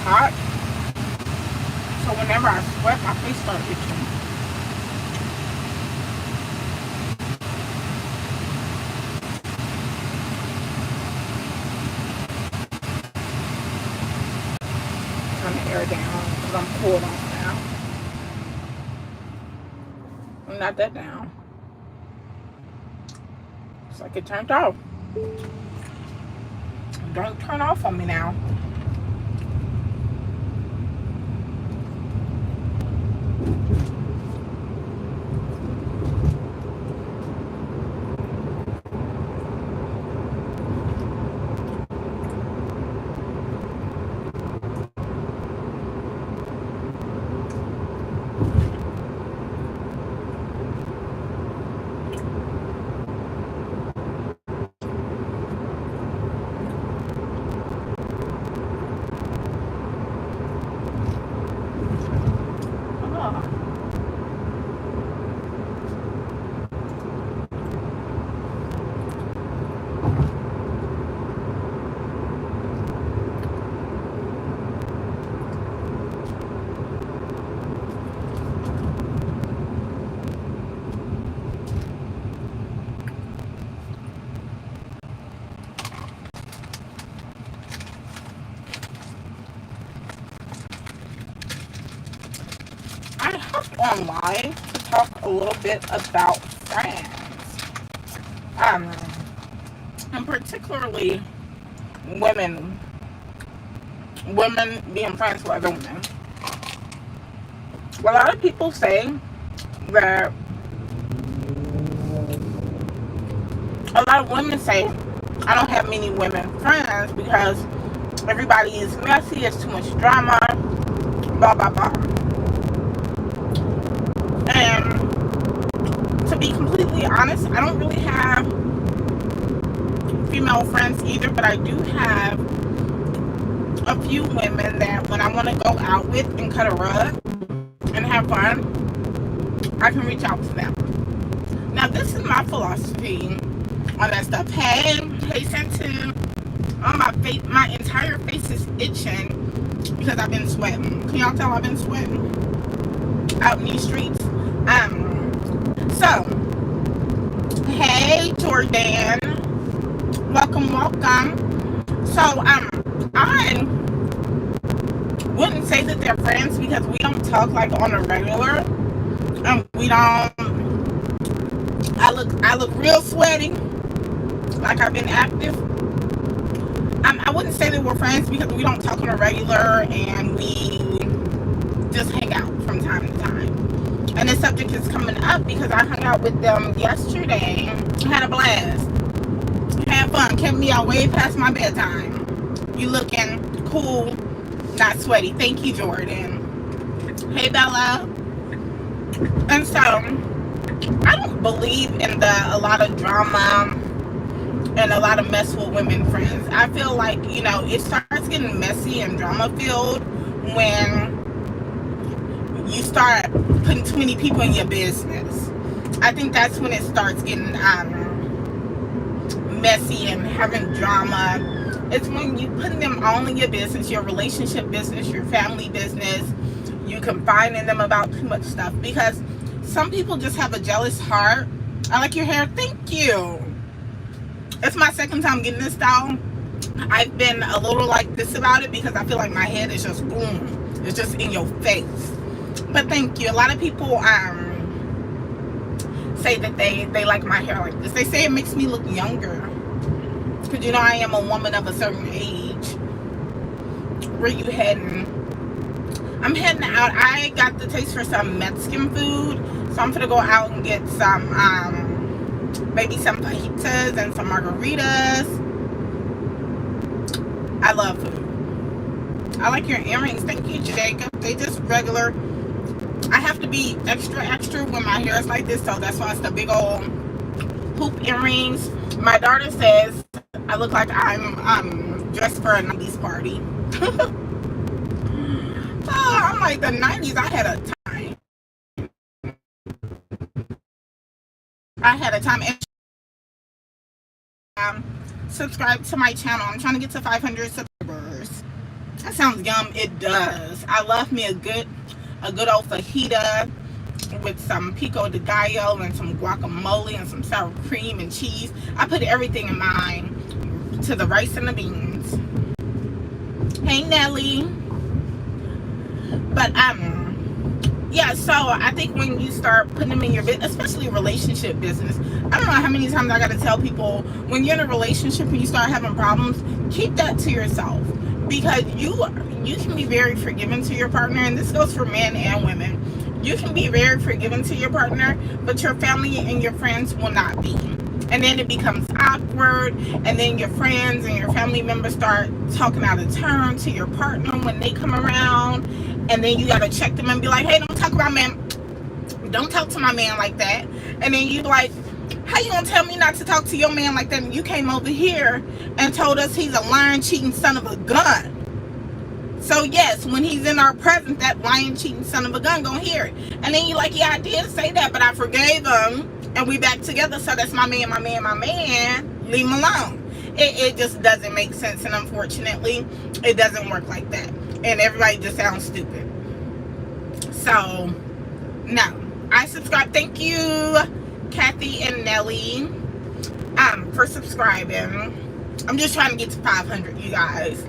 hot. So whenever I sweat, my face starts itching. Turn the air down because I'm cooled off now. Not that down. It's like it turned off. Don't turn off on me now. I hopped online to talk a little bit about friends. Um, and particularly women. Women being friends with other women. A lot of people say that a lot of women say I don't have many women friends because everybody is messy, it's too much drama, blah blah blah. And to be completely honest, I don't really have female friends either, but I do have a few women that when I want to go out with and cut a rug and have fun, I can reach out to them. Now this is my philosophy on that stuff. Hey Sentu. Oh, my entire face is itching because I've been sweating. Can y'all tell I've been sweating out in these streets? So, hey Jordan, welcome. So, I wouldn't say that they're friends because we don't talk like on a regular. We don't. I look real sweaty, like I've been active. I wouldn't say that we're friends because we don't talk on a regular and we just hang out from time to time. And this subject is coming up because I hung out with them yesterday. Had a blast. Had fun. Kept me out way past my bedtime. You looking cool, not sweaty. Thank you, Jordan. Hey, Bella. And so, I don't believe in a lot of drama and a lot of mess with women friends. I feel like, it starts getting messy and drama filled when you start putting too many people in your business. I think that's when it starts getting messy and having drama. It's when you put them all in your business, your relationship business, your family business. You confide in them about too much stuff because some people just have a jealous heart. I like your hair. Thank you. It's my second time getting this style. I've been a little like this about it because I feel like my head is just boom. It's just in your face. But thank you. A lot of people say that they like my hair like this. They say it makes me look younger. Because I am a woman of a certain age. Where you heading? I'm heading out. I got the taste for some Mexican food. So I'm gonna go out and get some maybe some fajitas and some margaritas. I love food. I like your earrings. Thank you, Jacob. They just regular. I have to be extra when my hair is like this, so that's why it's the big old hoop earrings. My daughter says I look like I'm dressed for a 90s party. I'm like, the 90s, I had a time. And subscribe to my channel. I'm trying to get to 500 subscribers. That sounds yum. It does. I love me a good old fajita with some pico de gallo and some guacamole and some sour cream and cheese. I put everything in mine to the rice and the beans. Hey Nelly. But yeah, so I think when you start putting them in your business, especially relationship business, I don't know how many times I got to tell people, when you're in a relationship and you start having problems, keep that to yourself, because you can be very forgiving to your partner, and this goes for men and women. You can be very forgiving to your partner, but your family and your friends will not be. And then it becomes awkward, and then your friends and your family members start talking out of turn to your partner when they come around, and then you gotta check them and be like, hey, don't talk to my man like that. And then you like, how you gonna tell me not to talk to your man like that? And you came over here and told us he's a lying, cheating son of a gun. So yes, when he's in our presence, that lying, cheating son of a gun gonna hear it. And then you like, yeah, I did say that, but I forgave him, and we back together, so that's my man. Leave him alone. It just doesn't make sense, and unfortunately, it doesn't work like that. And everybody just sounds stupid. So, no. I subscribe. Thank you, Kathy and Nelly, for subscribing. I'm just trying to get to 500, you guys.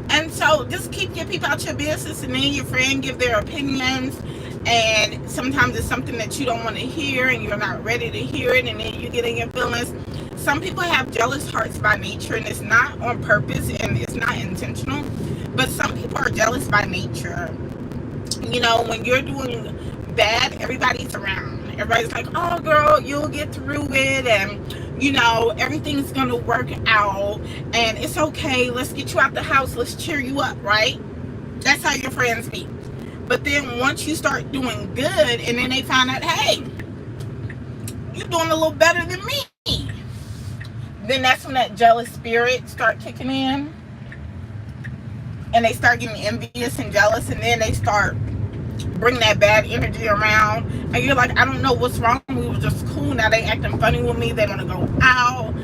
And so just keep your people out your business, and then your friend give their opinions, and sometimes it's something that you don't want to hear and you're not ready to hear it, and then you get in your feelings. Some people have jealous hearts by nature, and it's not on purpose and it's not intentional, but some people are jealous by nature. You know, when you're doing bad, everybody's around. Everybody's like, oh girl, you'll get through it, and you know, everything's gonna work out, and it's okay, let's get you out the house, let's cheer you up, right? That's how your friends be. But then once you start doing good, and then they find out, hey, you're doing a little better than me, then that's when that jealous spirit start kicking in, and they start getting envious and jealous, and then they start bring that bad energy around, and you're like, I don't know what's wrong, we were just cool, now they acting funny with me, they want to go out.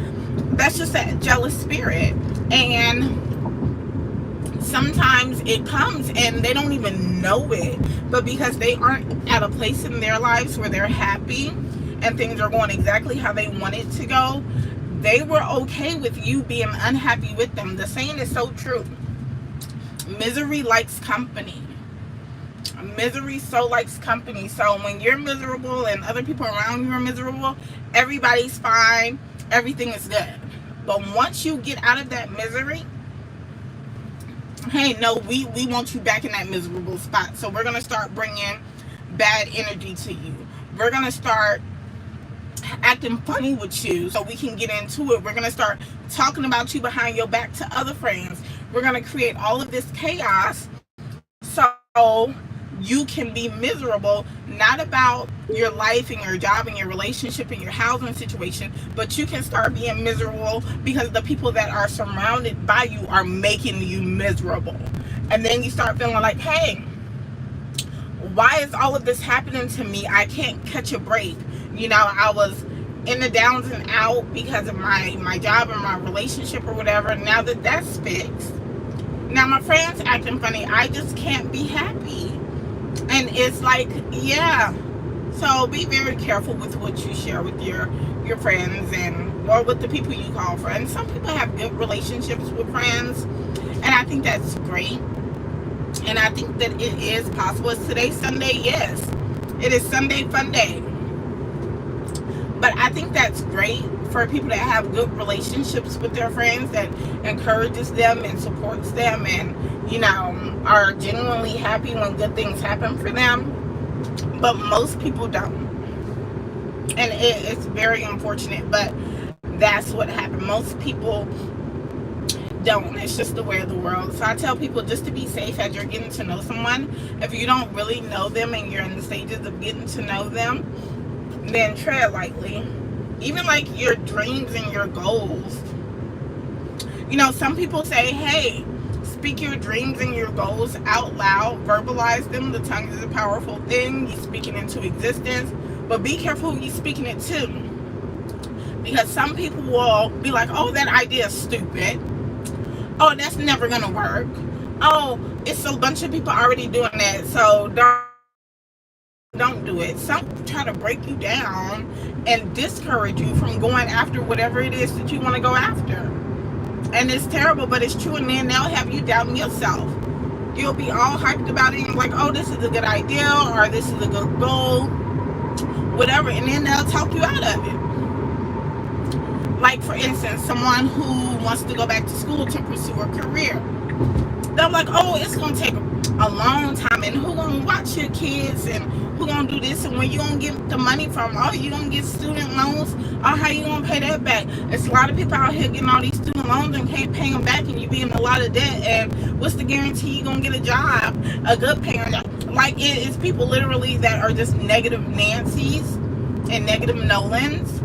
That's just that jealous spirit. And sometimes it comes and they don't even know it, but because they aren't at a place in their lives where they're happy and things are going exactly how they want it to go, they were okay with you being unhappy with them. The saying is so true. Misery likes company. Misery so likes company. So when you're miserable and other people around you are miserable, everybody's fine, everything is good. But once you get out of that misery, hey, no, we want you back in that miserable spot. So we're going to start bringing bad energy to you. We're going to start acting funny with you so we can get into it. We're going to start talking about you behind your back to other friends. We're going to create all of this chaos so you can be miserable, not about your life and your job and your relationship and your housing situation, but you can start being miserable because the people that are surrounded by you are making you miserable. And then you start feeling like, hey, why is all of this happening to me? I can't catch a break. You know, I was in the downs and out because of my job and my relationship or whatever. Now that that's fixed, now my friend's acting funny, I just can't be happy. And it's like, yeah. So be very careful with what you share with your friends and or with the people you call friends. Some people have good relationships with friends, and I think that's great. And I think that it is possible. Is today Sunday? Yes. It is Sunday Fun Day. But I think that's great for people that have good relationships with their friends, that encourages them and supports them, and you know, are genuinely happy when good things happen for them. But most people don't, and it's very unfortunate, but that's what happened. Most people don't. It's just the way of the world. So I tell people just to be safe as you're getting to know someone. If you don't really know them and you're in the stages of getting to know them, then tread lightly. Even like your dreams and your goals. You know, some people say, hey, speak your dreams and your goals out loud. Verbalize them. The tongue is a powerful thing. You speak it into existence. But be careful who you're speaking it to. Because some people will be like, oh, that idea is stupid. Oh, that's never gonna work. Oh, it's a bunch of people already doing that, so don't do it. Some try to break you down and discourage you from going after whatever it is that you want to go after. And it's terrible, but it's true. And then they'll have you doubting yourself. You'll be all hyped about it and like, oh, this is a good idea, or this is a good goal, whatever. And then they'll talk you out of it. Like, for instance, someone who wants to go back to school to pursue a career. They're like, oh, it's going to take a long time, and who going to watch your kids, and who going to do this, and where you going to get the money from? Oh, you going to get student loans? Oh, how you going to pay that back? It's a lot of people out here getting all these student loans and can't pay them back, and you be in a lot of debt, and what's the guarantee you going to get a job, a good paying job? Like, it's people literally that are just negative Nancy's and negative Nolans,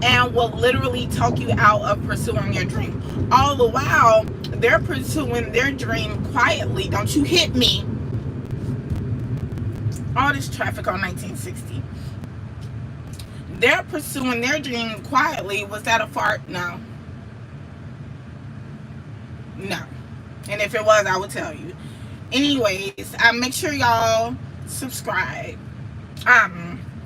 and will literally talk you out of pursuing your dream. All the while, they're pursuing their dream quietly. Don't you hit me. All this traffic on 1960. They're pursuing their dream quietly. Was that a fart? No. No. And if it was, I would tell you. Anyways, make sure y'all subscribe.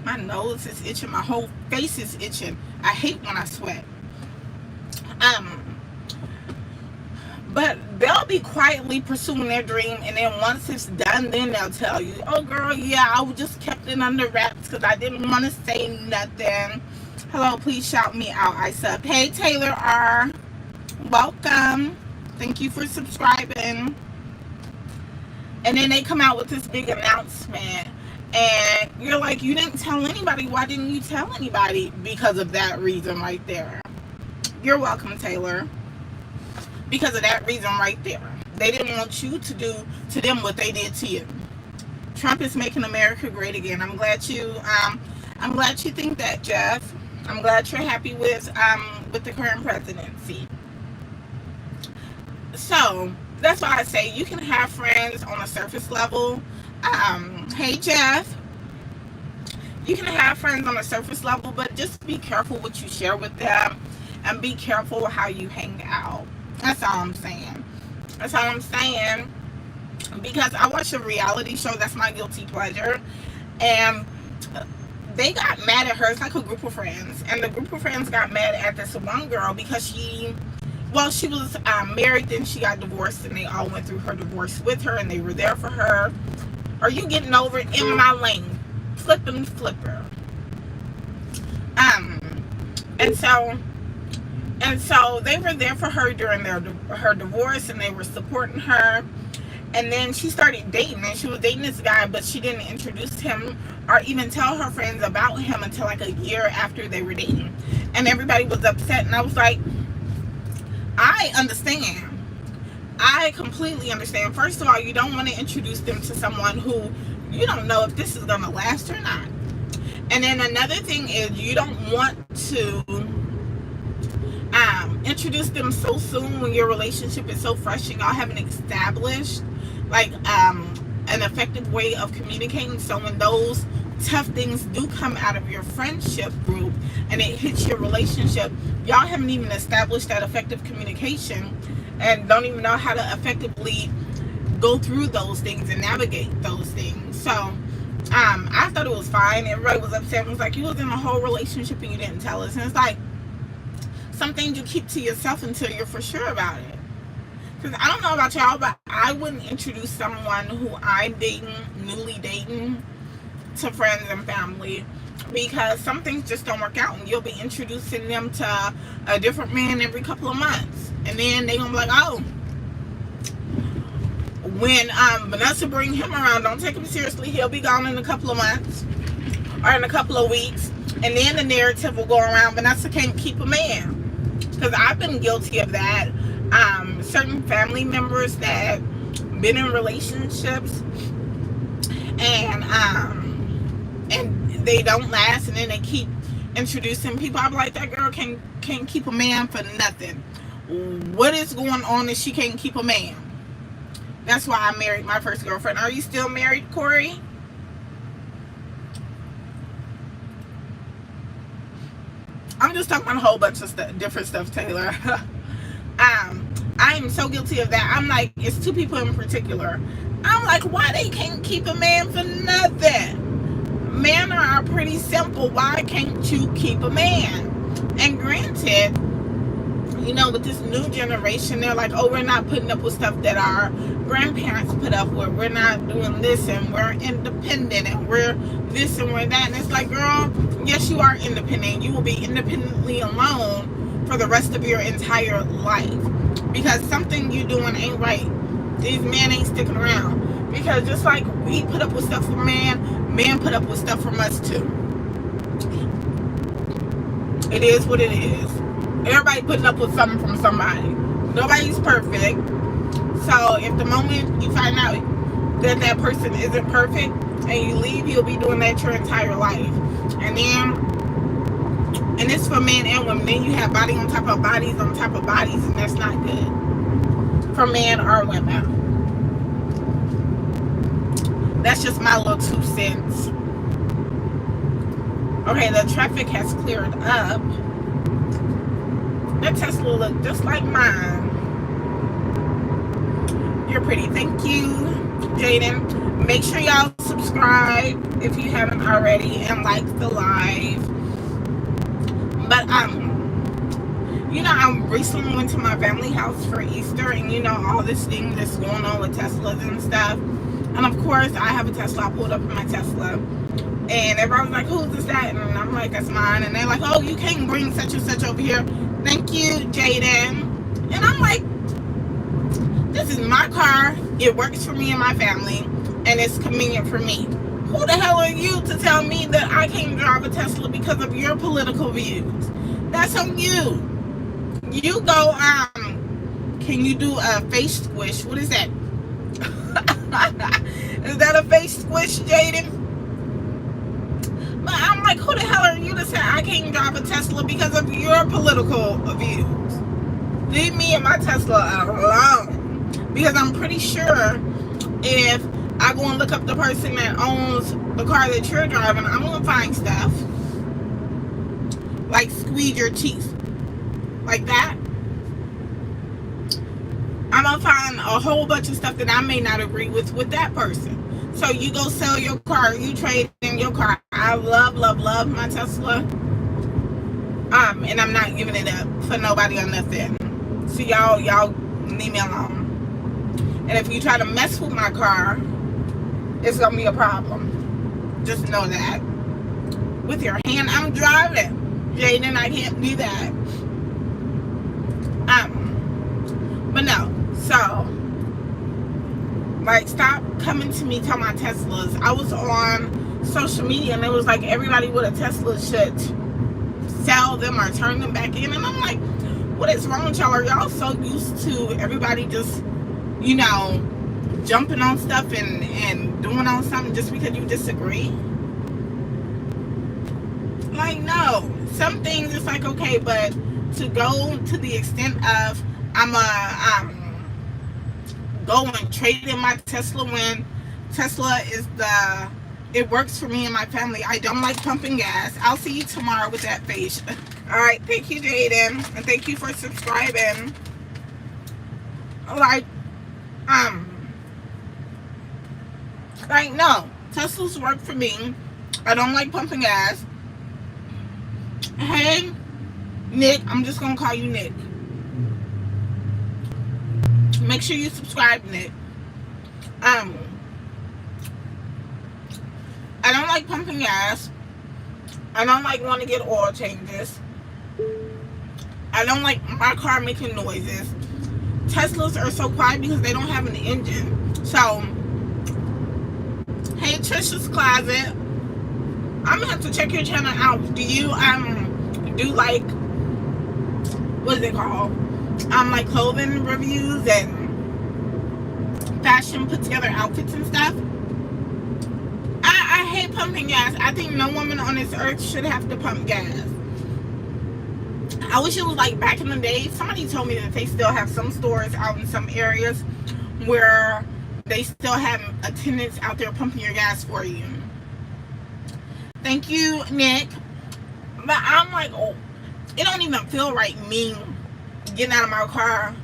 My nose is itching. My whole face is itching. I hate when I sweat. But they'll be quietly pursuing their dream, and then once it's done, then they'll tell you, oh girl, yeah, I just kept it under wraps because I didn't want to say nothing. Hello, please shout me out. I subbed. Hey, Taylor R. Welcome. Thank you for subscribing. And then they come out with this big announcement, and you're like, you didn't tell anybody. Why didn't you tell anybody? Because of that reason right there. You're welcome, Taylor. Because of that reason right there. They didn't want you to do to them what they did to you. Trump is making America great again. I'm glad you think that, Jeff. I'm glad you're happy with the current presidency. So that's why I say you can have friends on a surface level. Hey, Jeff. You can have friends on a surface level, but just be careful what you share with them, and be careful how you hang out. That's all I'm saying. That's all I'm saying. Because I watch a reality show. That's my guilty pleasure. And they got mad at her. It's like a group of friends. And the group of friends got mad at this one girl because she was married, then she got divorced, and they all went through her divorce with her, and they were there for her. Are you getting over it in my lane? Flipping flipper. And so they were there for her during her divorce, and they were supporting her. And then she started dating, and she was dating this guy, but she didn't introduce him or even tell her friends about him until like a year after they were dating. And everybody was upset, and I was like, I understand. I completely understand. First of all, you don't want to introduce them to someone who you don't know if this is going to last or not. And then another thing is you don't want to introduce them so soon when your relationship is so fresh and y'all haven't established like an effective way of communicating. So when those tough things do come out of your friendship group and it hits your relationship, y'all haven't even established that effective communication and don't even know how to effectively go through those things and navigate those things. So I thought it was fine. Everybody was upset. It was like, you was in a whole relationship and you didn't tell us. And it's like, some things you keep to yourself until you're for sure about it. Because I don't know about y'all, but I wouldn't introduce someone who I'm dating, newly dating, to friends and family, because some things just don't work out, and you'll be introducing them to a different man every couple of months, and then they gonna be like, oh, when Vanessa bring him around, don't take him seriously, he'll be gone in a couple of months or in a couple of weeks, and then the narrative will go around, Vanessa can't keep a man. Because I've been guilty of that. Certain family members that been in relationships and they don't last, and then they keep introducing people. I'm like, that girl can't keep a man for nothing. What is going on that she can't keep a man? That's why I married my first girlfriend. Are you still married, Corey? I'm just talking about a whole bunch of different stuff, Taylor. I am so guilty of that. I'm like, it's two people in particular. I'm like, why they can't keep a man for nothing? Men are pretty simple. Why can't you keep a man? And granted, you know, with this new generation, they're like, oh, we're not putting up with stuff that our grandparents put up with. We're not doing this, and we're independent, and we're this and we're that. And it's like, girl, yes, you are independent. You will be independently alone for the rest of your entire life, because something you doing ain't right. These men ain't sticking around, because just like we put up with stuff from man put up with stuff from us too. It is what it is. Everybody putting up with something from somebody. Nobody's perfect. So if the moment you find out that that person isn't perfect and you leave, you'll be doing that your entire life. And it's for men and women. Then you have body on top of bodies on top of bodies, and that's not good for men or women. That's just my little 2 cents. Okay, the traffic has cleared up. That Tesla look just like mine. You're pretty. Thank you, Jaden. Make sure y'all subscribe if you haven't already, and like the live. But you know, I recently went to my family house for Easter, and you know, all this thing that's going on with Teslas and stuff. And of course, I have a Tesla. I pulled up in my Tesla, and everyone was like, who's this, that? And I'm like, that's mine. And they're like, oh, you can't bring such and such over here. Thank you, Jaden. And I'm like, this is my car. It works for me and my family, and it's convenient for me. Who the hell are you to tell me that I can't drive a Tesla because of your political views? That's on you. You go, can you do a face squish? What is that? Is that a face squish, Jaden? But I'm like, who the hell are you to say I can't drive a Tesla because of your political views? Leave me and my Tesla alone. Because I'm pretty sure if I go and look up the person that owns the car that you're driving, I'm going to find stuff. Like squeeze your teeth. Like that. I'm going to find a whole bunch of stuff that I may not agree with that person. So you go sell your car, you trade in your car. I love my Tesla. And I'm not giving it up for nobody or nothing. So y'all leave me alone. And if you try to mess with my car, it's gonna be a problem. Just know that. With your hand, I'm driving. Jaden, I can't do that. But no, so like, stop coming to me talking about Teslas. I was on social media and it was like everybody with a Tesla should sell them or turn them back in. And I'm like, what is wrong with y'all? Are y'all so used to everybody just, you know, jumping on stuff and doing on something just because you disagree? Like, no. Some things it's like, okay, but to go to the extent of go and trade in my Tesla when Tesla is it works for me and my family. I don't like pumping gas. I'll see you tomorrow with that face. All right, thank you, Jaden, and thank you for subscribing. Like no, Teslas work for me. I don't like pumping gas. Hey, Nick, I'm just gonna call you Nick. Make sure you subscribe, Nick. I don't like pumping gas. I don't like wanting to get oil changes. I don't like my car making noises. Teslas are so quiet because they don't have an engine. So, hey, Trisha's Closet, I'm gonna have to check your channel out. Do you do like, what is it called? Like clothing reviews and fashion put together outfits and stuff? I hate pumping gas. I think no woman on this earth should have to pump gas. I wish it was like back in the day. Somebody told me that they still have some stores out in some areas where they still have attendants out there pumping your gas for you. Thank you, Nick. But I'm like, oh, it don't even feel right me getting out of my car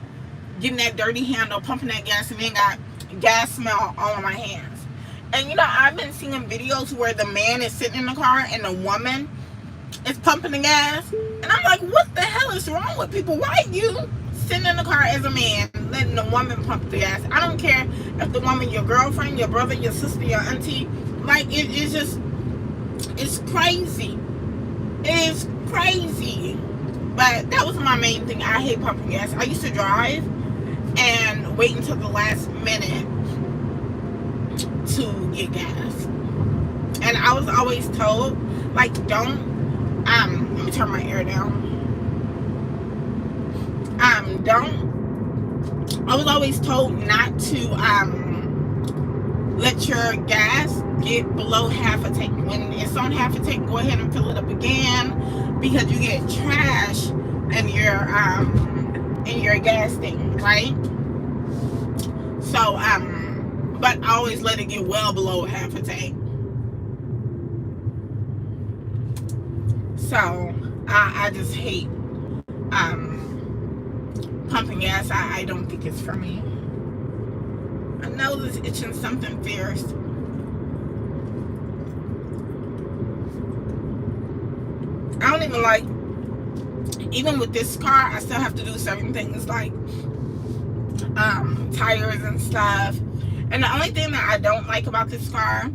getting that dirty handle, pumping that gas, and then got gas smell all on my hands. And you know, I've been seeing videos where the man is sitting in the car and the woman is pumping the gas, and I'm like, what the hell is wrong with people? Why are you sitting in the car as a man letting the woman pump the gas? I don't care if the woman your girlfriend, your brother, your sister, your auntie. Like, it's just, it's crazy. It's crazy. But that was my main thing. I hate pumping gas. I used to drive and wait until the last minute to get gas, and I was always told, like, don't let me turn my air down. I was always told not to let your gas get below half a tank. When it's on half a tank, go ahead and fill it up again, because you get trash in your gas tank, right? So but I always let it get well below half a tank. So I just hate pumping gas. I don't think it's for me. I know this itching something fierce. I don't even like, even with this car, I still have to do certain things like tires and stuff. And the only thing that I don't like about this car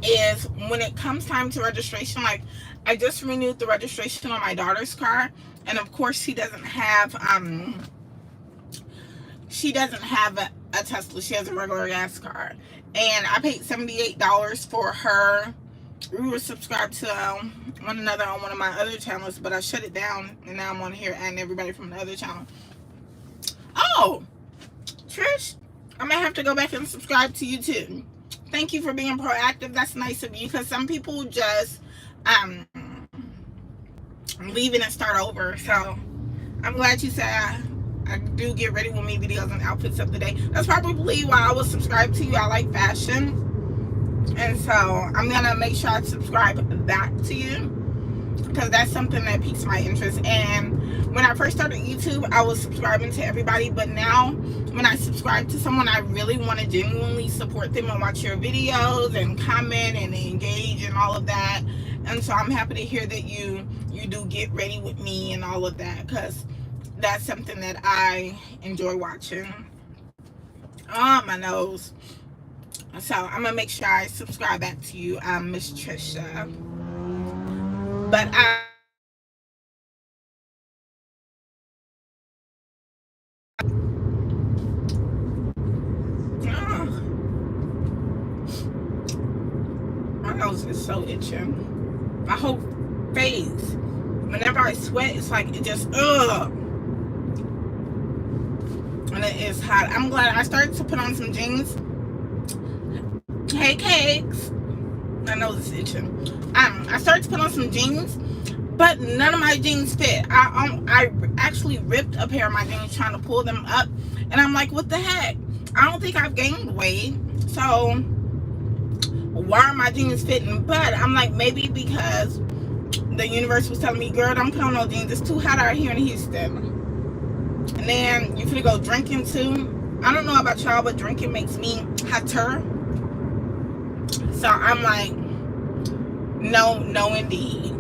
is when it comes time to registration. Like, I just renewed the registration on my daughter's car, and of course she doesn't have a Tesla. She has a regular gas car, and I paid $78 for her. We were subscribed to one another on one of my other channels, but I shut it down, and now I'm on here adding everybody from the other channel. Oh, Trish, I might have to go back and subscribe to you too. Thank you for being proactive. That's nice of you, because some people just leave it and start over. So I'm glad you said I do get ready with me videos and outfits of the day. That's probably why I was subscribed to you. I like fashion, and so I'm gonna make sure I subscribe back to you, because that's something that piques my interest. And when I first started YouTube, I was subscribing to everybody, but now when I subscribe to someone, I really want to genuinely support them and watch your videos and comment and engage and all of that. And so I'm happy to hear that you do get ready with me and all of that, because that's something that I enjoy watching. Oh, my nose. So I'm gonna make sure I subscribe back to you, Miss Trisha. But my nose is so itching. My whole face. Whenever I sweat, it's like it just and it is hot. I'm glad I started to put on some jeans. Hey, cakes. My nose is itching. I started to put on some jeans, but none of my jeans fit. I actually ripped a pair of my jeans trying to pull them up, and I'm like, what the heck? I don't think I've gained weight, so why are my jeans fitting? But I'm like, maybe because the universe was telling me, girl, don't put on no jeans. It's too hot out here in Houston. And then you finna go drinking too. I don't know about y'all, but drinking makes me hotter. So I'm like, no indeed.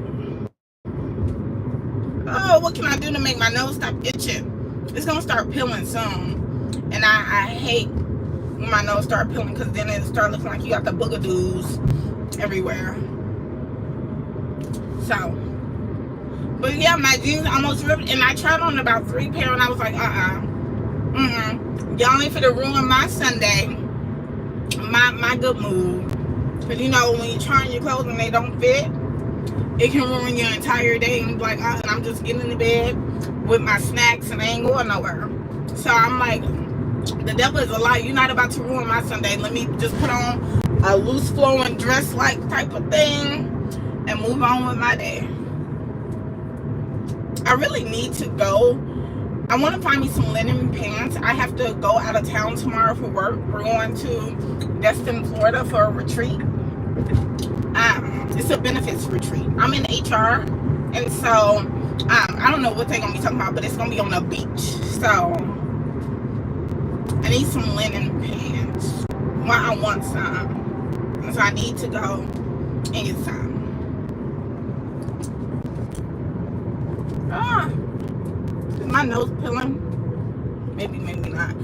Oh, what can I do to make my nose stop itching? It's gonna start peeling soon, and I hate when my nose start peeling, because then it start looking like you got the boogadoos everywhere. So, but yeah, my jeans almost ripped, and I tried on about 3 pair, and I was like, y'all ain't finna ruin my Sunday, my good mood. Because you know, when you try on your clothes and they don't fit, it can ruin your entire day. And you're like, and I'm just getting in the bed with my snacks and I ain't going nowhere. So I'm like, the devil is a lie. You're not about to ruin my Sunday. Let me just put on a loose flowing dress like type of thing and move on with my day. I really need to go. I want to find me some linen pants. I have to go out of town tomorrow for work. We're going to Destin, Florida for a retreat. It's a benefits retreat. I'm in HR, and so I don't know what they're gonna be talking about, but it's gonna be on a beach. So I need some linen pants. Well, I want some. So I need to go and get some. Ah, is my nose peeling?